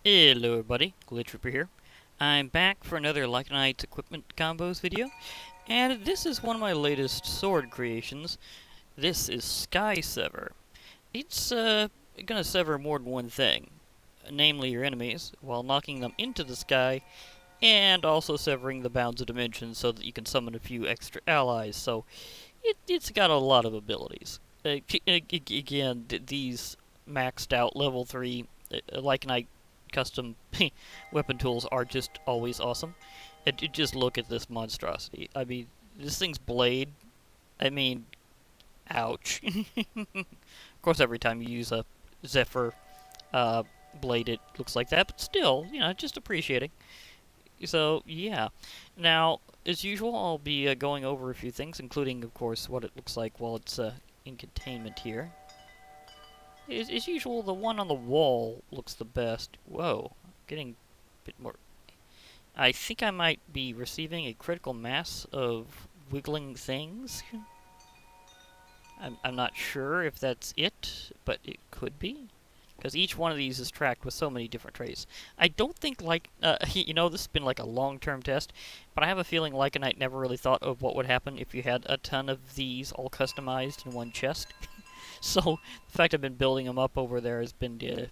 Hello everybody, Glitch Reaper here. I'm back for another Lycanites equipment combos video, and this is one of my latest sword creations. This is Skysever. It's gonna sever more than one thing, namely your enemies, while knocking them into the sky, and also severing the bounds of dimensions so that you can summon a few extra allies, so it's got a lot of abilities. Again, these maxed out level 3 Lycanite custom weapon tools are just always awesome. Just look at this monstrosity. I mean, this thing's blade. I mean, ouch. Of course, every time you use a Zephyr blade, it looks like that, but still, just appreciating. So, yeah. Now, as usual, I'll be going over a few things, including, of course, what it looks like while it's in containment here. As usual, the one on the wall looks the best. Whoa, getting a bit more. I think I might be receiving a critical mass of wiggling things. I'm not sure if that's it, but it could be. Because each one of these is tracked with so many different traits. I don't think, this has been like a long-term test, but I have a feeling Lycanite never really thought of what would happen if you had a ton of these all customized in one chest. So, the fact I've been building them up over there has been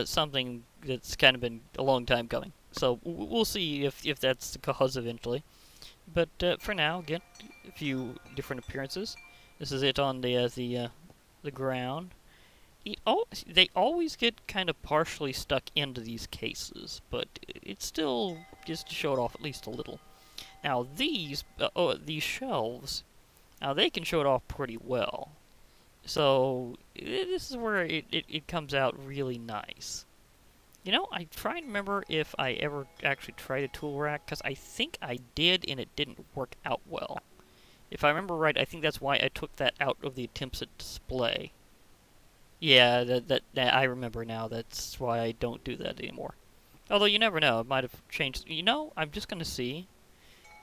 something that's kind of been a long time coming. So, we'll see if that's the cause eventually. But for now, again, a few different appearances. This is it on the ground. They always get kind of partially stuck into these cases, but it's still just to show it off at least a little. Now, these shelves, now they can show it off pretty well. So, this is where it comes out really nice. I try and remember if I ever actually tried a tool rack, because I think I did, and it didn't work out well. If I remember right, I think that's why I took that out of the attempts at display. Yeah, that I remember now. That's why I don't do that anymore. Although, you never know. It might have changed. I'm just going to see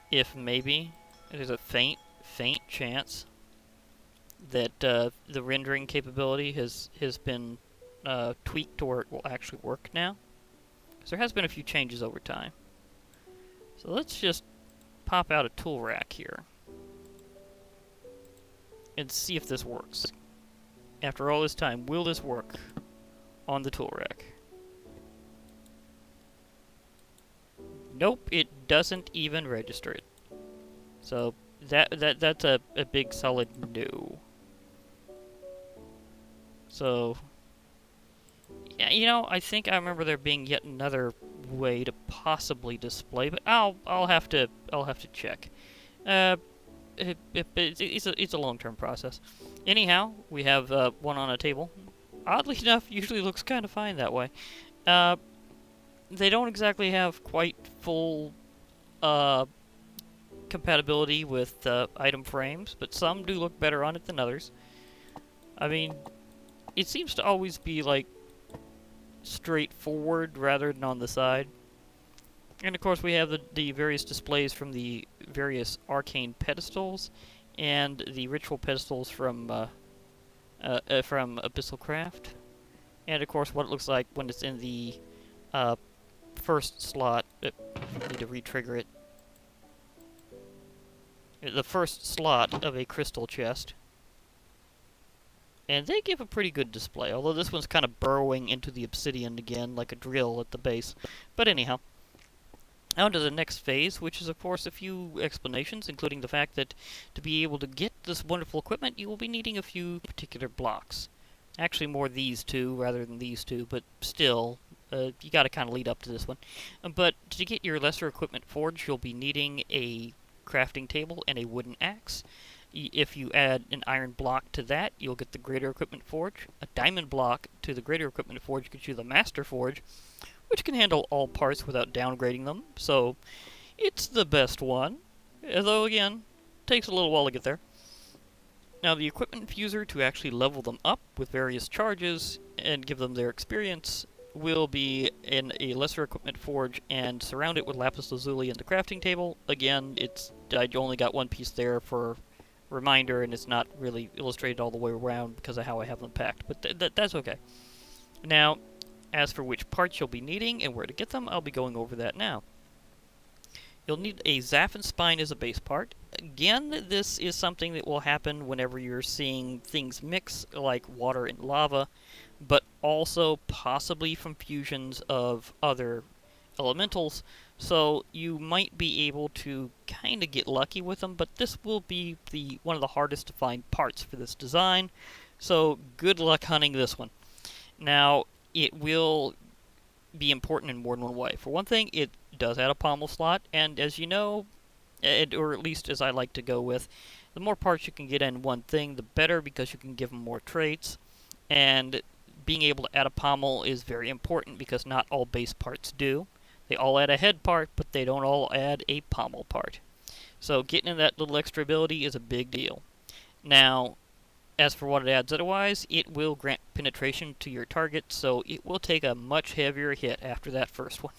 if maybe there's a faint chance that the rendering capability has been tweaked to where it will actually work now. Because there has been a few changes over time. So let's just pop out a tool rack here and see if this works. After all this time, will this work on the tool rack? Nope, it doesn't even register it. So that's a big solid no. So, yeah, I think I remember there being yet another way to possibly display, but I'll have to check. It's a long-term process. Anyhow, we have one on a table. Oddly enough, usually looks kind of fine that way. They don't exactly have quite full compatibility with item frames, but some do look better on it than others. I mean, it seems to always be, like, straightforward rather than on the side. And of course we have the various displays from the various arcane pedestals and the ritual pedestals from Abyssal Craft. And of course what it looks like when it's in the first slot. Need to re-trigger it. The first slot of a crystal chest. And they give a pretty good display, although this one's kind of burrowing into the obsidian again, like a drill at the base. But anyhow, on to the next phase, which is, of course, a few explanations, including the fact that to be able to get this wonderful equipment, you will be needing a few particular blocks. Actually, more these two rather than these two, but still, you gotta kind of lead up to this one. But to get your lesser equipment forged, you'll be needing a crafting table and a wooden axe. If you add an iron block to that, you'll get the greater equipment forge. A diamond block to the greater equipment forge gets you the master forge, which can handle all parts without downgrading them. So, it's the best one. Although, again, takes a little while to get there. Now, the equipment infuser to actually level them up with various charges and give them their experience will be in a lesser equipment forge and surround it with lapis lazuli and the crafting table. Again, I only got one piece there for reminder, and it's not really illustrated all the way around because of how I have them packed, but that's okay. Now, As for which parts you'll be needing and where to get them, I'll be going over that now. You'll need a Zaffin spine as a base part. Again, this is something that will happen whenever you're seeing things mix, like water and lava, but also possibly from fusions of other elementals, so you might be able to kind of get lucky with them, but this will be one of the hardest to find parts for this design, so good luck hunting this one. Now, it will be important in more than one way. For one thing, it does add a pommel slot, and as you know, or at least as I like to go with, the more parts you can get in one thing, the better, because you can give them more traits, and being able to add a pommel is very important because not all base parts do. They all add a head part, but they don't all add a pommel part. So getting in that little extra ability is a big deal. Now, as for what it adds otherwise, it will grant penetration to your target, so it will take a much heavier hit after that first one.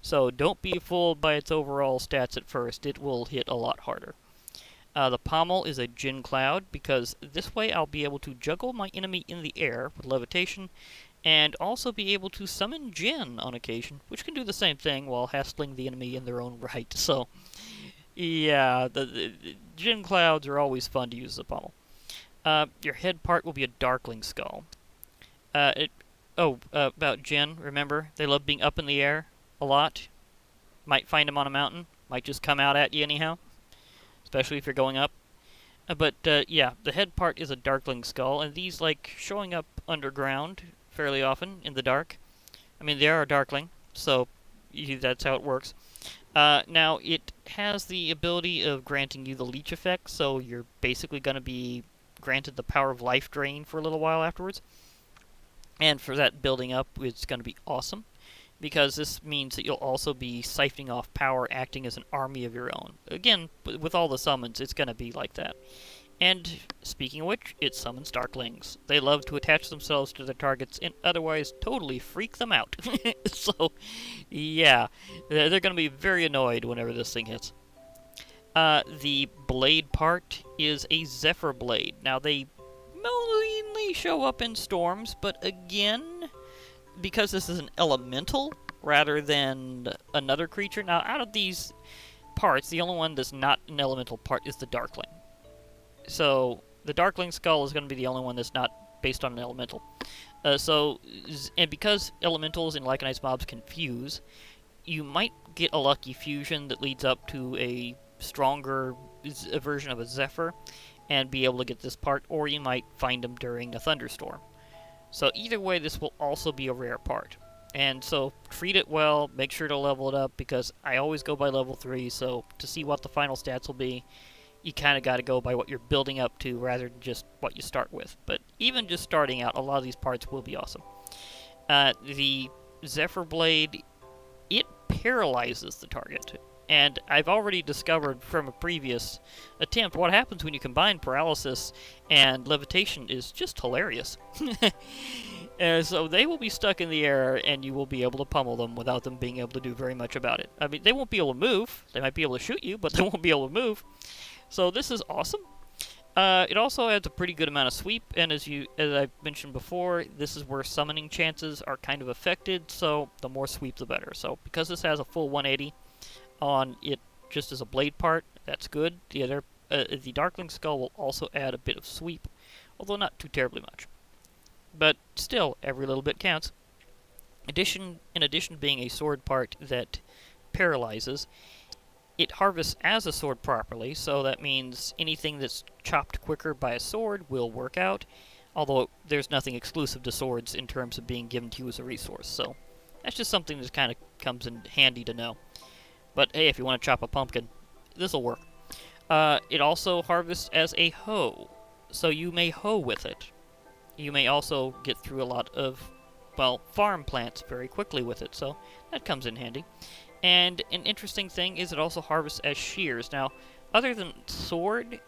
So don't be fooled by its overall stats at first, it will hit a lot harder. The pommel is a Djinn cloud, because this way I'll be able to juggle my enemy in the air with levitation, and also be able to summon Djinn on occasion, which can do the same thing while hassling the enemy in their own right. So, yeah, the Djinn clouds are always fun to use as a pommel. Your head part will be a Darkling skull. About Djinn, remember? They love being up in the air a lot. Might find them on a mountain. Might just come out at you anyhow, especially if you're going up. Yeah, the head part is a Darkling skull, and these like showing up underground fairly often in the dark. I mean, they are a Darkling, so that's how it works. Now, it has the ability of granting you the leech effect, so you're basically going to be granted the power of life drain for a little while afterwards. And for that building up, it's going to be awesome, because this means that you'll also be siphoning off power, acting as an army of your own. Again, with all the summons, it's going to be like that. And speaking of which, it summons Darklings. They love to attach themselves to their targets and otherwise totally freak them out. So, yeah, they're going to be very annoyed whenever this thing hits. The blade part is a Zephyr blade. Now, they mainly show up in storms, but again, because this is an elemental rather than another creature. Now, out of these parts, the only one that's not an elemental part is the Darkling. So, the Darkling skull is going to be the only one that's not based on an elemental. And because elementals and Lycanites mobs can fuse, you might get a lucky fusion that leads up to a stronger version of a Zephyr and be able to get this part, or you might find them during a thunderstorm. So either way, this will also be a rare part. And so treat it well, make sure to level it up, because I always go by level 3, so to see what the final stats will be, you kind of got to go by what you're building up to rather than just what you start with. But even just starting out, a lot of these parts will be awesome. The Zephyr Blade, it paralyzes the target. And I've already discovered from a previous attempt what happens when you combine paralysis and levitation is just hilarious. So they will be stuck in the air, and you will be able to pummel them without them being able to do very much about it. I mean, they won't be able to move. They might be able to shoot you, but they won't be able to move. So this is awesome. It also adds a pretty good amount of sweep, and as I mentioned before, this is where summoning chances are kind of affected, so the more sweep the better. So because this has a full 180 on it just as a blade part, that's good. The Darkling Skull will also add a bit of sweep, although not too terribly much. But still, every little bit counts. In addition to being a sword part that paralyzes, it harvests as a sword properly, so that means anything that's chopped quicker by a sword will work out, although there's nothing exclusive to swords in terms of being given to you as a resource, so that's just something that kind of comes in handy to know. But hey, if you want to chop a pumpkin, this'll work. It also harvests as a hoe, so you may hoe with it. You may also get through a lot of, well, farm plants very quickly with it, so that comes in handy. And an interesting thing is it also harvests as shears. Now, other than sword,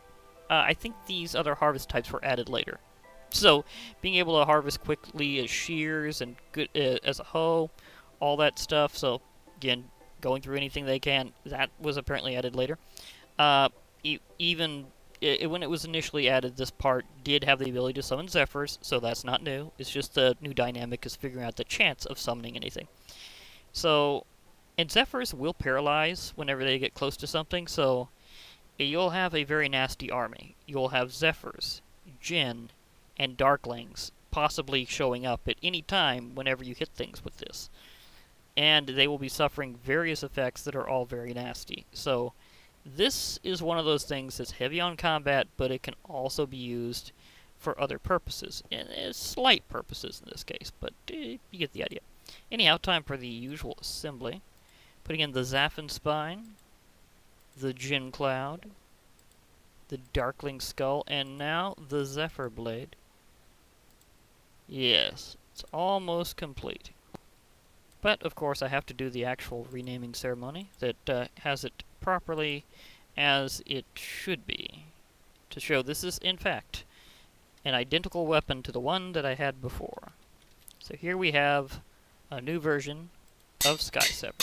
I think these other harvest types were added later. So, being able to harvest quickly as shears and good as a hoe, all that stuff. So, again, going through anything they can, that was apparently added later. Even when it was initially added, this part did have the ability to summon Zephyrs, so that's not new. It's just the new dynamic is figuring out the chance of summoning anything. So, and Zephyrs will paralyze whenever they get close to something, so you'll have a very nasty army. You'll have Zephyrs, Jinn, and Darklings possibly showing up at any time whenever you hit things with this. And they will be suffering various effects that are all very nasty. So, this is one of those things that's heavy on combat, but it can also be used for other purposes. And slight purposes in this case, but you get the idea. Anyhow, time for the usual assembly. Putting in the Zaffin Spine, the Jinn Cloud, the Darkling Skull, and now the Zephyr Blade. Yes, it's almost complete. But, of course, I have to do the actual renaming ceremony that has it properly as it should be, to show this is, in fact, an identical weapon to the one that I had before. So here we have a new version of Skysever.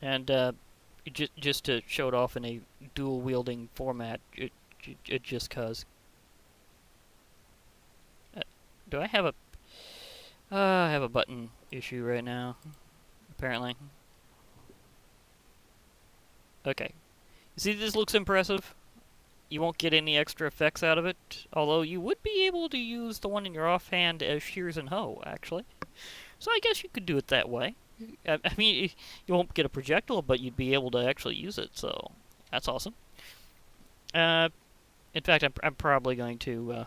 And just to show it off in a dual-wielding format, it just cause. Do I have a... I have a button issue right now, apparently. Okay. You see, this looks impressive. You won't get any extra effects out of it, although you would be able to use the one in your offhand as shears and hoe, actually. So I guess you could do it that way. I mean, you won't get a projectile, but you'd be able to actually use it, so that's awesome. In fact, I'm probably going to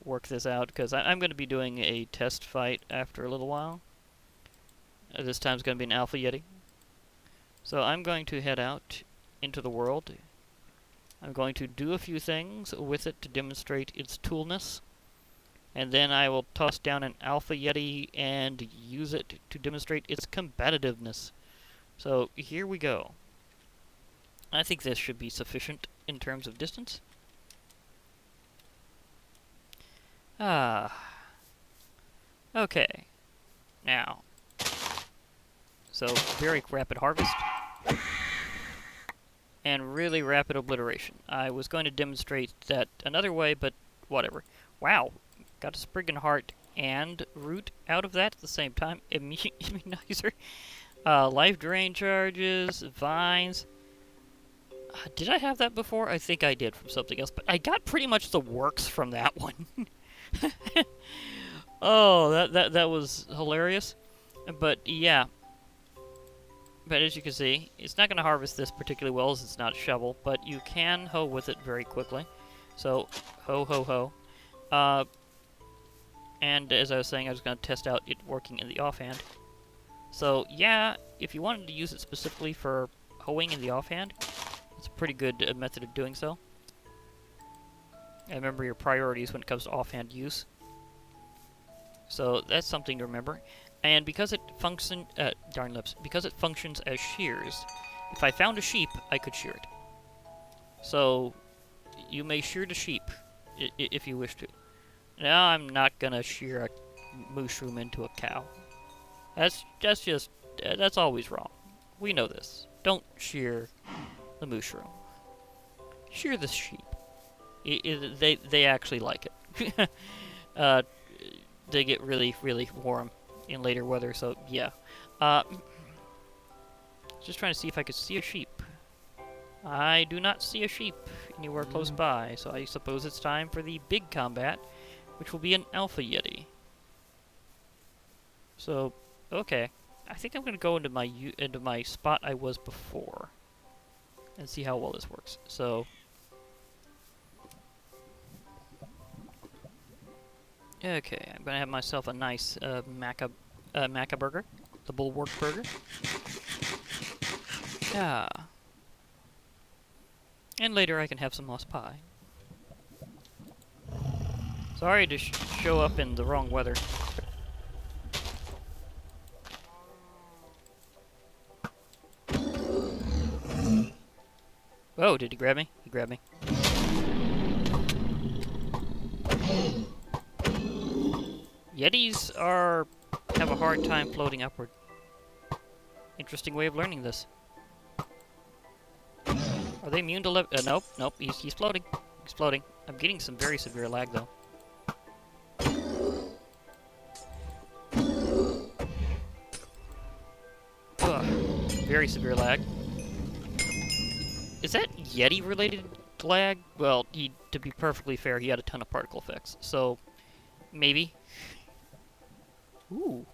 work this out, because I'm going to be doing a test fight after a little while. This time's going to be an Alpha Yeti. So I'm going to head out into the world. I'm going to do a few things with it to demonstrate its toolness. And then I will toss down an Alpha Yeti and use it to demonstrate its combativeness. So here we go. I think this should be sufficient in terms of distance. Okay. Now. So, very rapid harvest. And really rapid obliteration. I was going to demonstrate that another way, but whatever. Wow. Got a Spriggan Heart and Root out of that at the same time. Immunizer. Life Drain Charges. Vines. Did I have that before? I think I did from something else, but I got pretty much the works from that one. Oh, that was hilarious. But yeah. But as you can see, it's not going to harvest this particularly well as it's not a shovel, but you can hoe with it very quickly. So, hoe, hoe, hoe. And as I was saying, I was going to test out it working in the offhand. So, yeah, if you wanted to use it specifically for hoeing in the offhand, it's a pretty good method of doing so. And remember your priorities when it comes to offhand use. So, that's something to remember. And because it because it functions as shears, if I found a sheep, I could shear it. So, you may shear the sheep if you wish to. Now, I'm not gonna shear a mushroom into a cow. That's always wrong. We know this. Don't shear the mushroom. Shear the sheep. They actually like it. They get really, really warm in later weather, so yeah. Just trying to see if I could see a sheep. I do not see a sheep anywhere close by, so I suppose it's time for the big combat, which will be an Alpha Yeti. So, okay. I think I'm going to go into my spot I was before and see how well this works. So, okay, I'm going to have myself a nice Maca burger, the Bulwark burger. Yeah. And later I can have some lost pie. Sorry to show up in the wrong weather. Oh, did he grab me? He grabbed me. Yetis have a hard time floating upward. Interesting way of learning this. Are they immune to nope, nope, he's floating. He's floating. I'm getting some very severe lag, though. Ugh. Very severe lag. Is that Yeti-related lag? Well, to be perfectly fair, he had a ton of particle effects, so maybe. Ooh,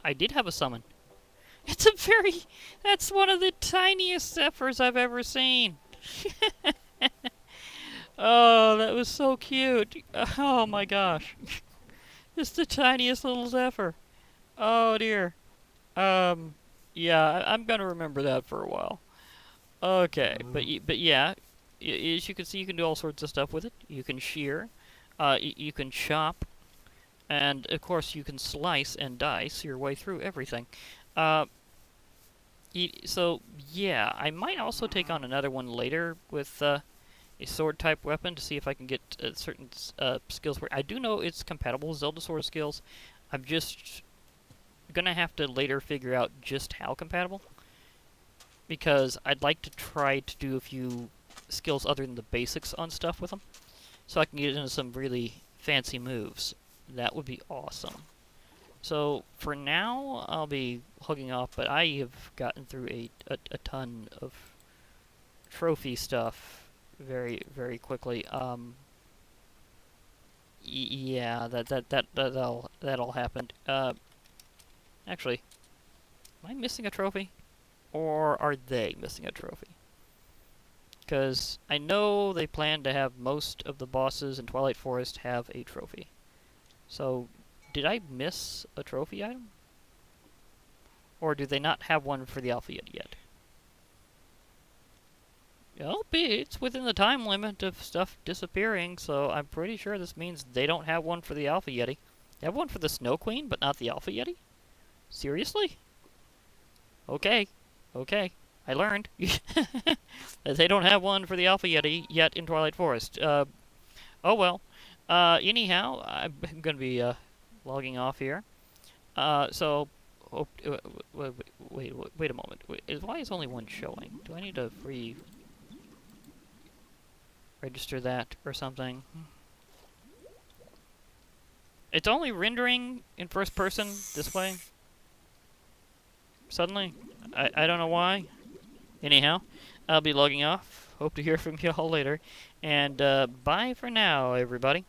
I did have a summon. It's a that's one of the tiniest Zephyrs I've ever seen. Oh, that was so cute. Oh my gosh. It's the tiniest little Zephyr. Oh dear. Yeah, I'm gonna remember that for a while. Okay, but yeah, as you can see, you can do all sorts of stuff with it. You can shear, you can chop, and of course you can slice and dice your way through everything. So yeah, I might also take on another one later with a sword type weapon to see if I can get certain skills where I do know it's compatible with Zelda sword skills. I'm just gonna have to later figure out just how compatible, because I'd like to try to do a few skills other than the basics on stuff with them, so I can get into some really fancy moves. That would be awesome. So for now, I'll be hugging off, but I have gotten through a ton of trophy stuff very, very quickly. Yeah, that all happened. Actually, am I missing a trophy? Or are they missing a trophy? Because I know they plan to have most of the bosses in Twilight Forest have a trophy. So, did I miss a trophy item? Or do they not have one for the Alpha Yeti yet? Well, it's within the time limit of stuff disappearing, so I'm pretty sure this means they don't have one for the Alpha Yeti. They have one for the Snow Queen, but not the Alpha Yeti? Seriously? Okay. Okay. I learned. They don't have one for the Alpha Yeti yet in Twilight Forest. Oh well. Anyhow, I'm going to be logging off here. So, wait a moment. Why is only one showing? Do I need to register that or something? It's only rendering in first person this way. Suddenly. I don't know why. Anyhow, I'll be logging off. Hope to hear from you all later. And bye for now, everybody.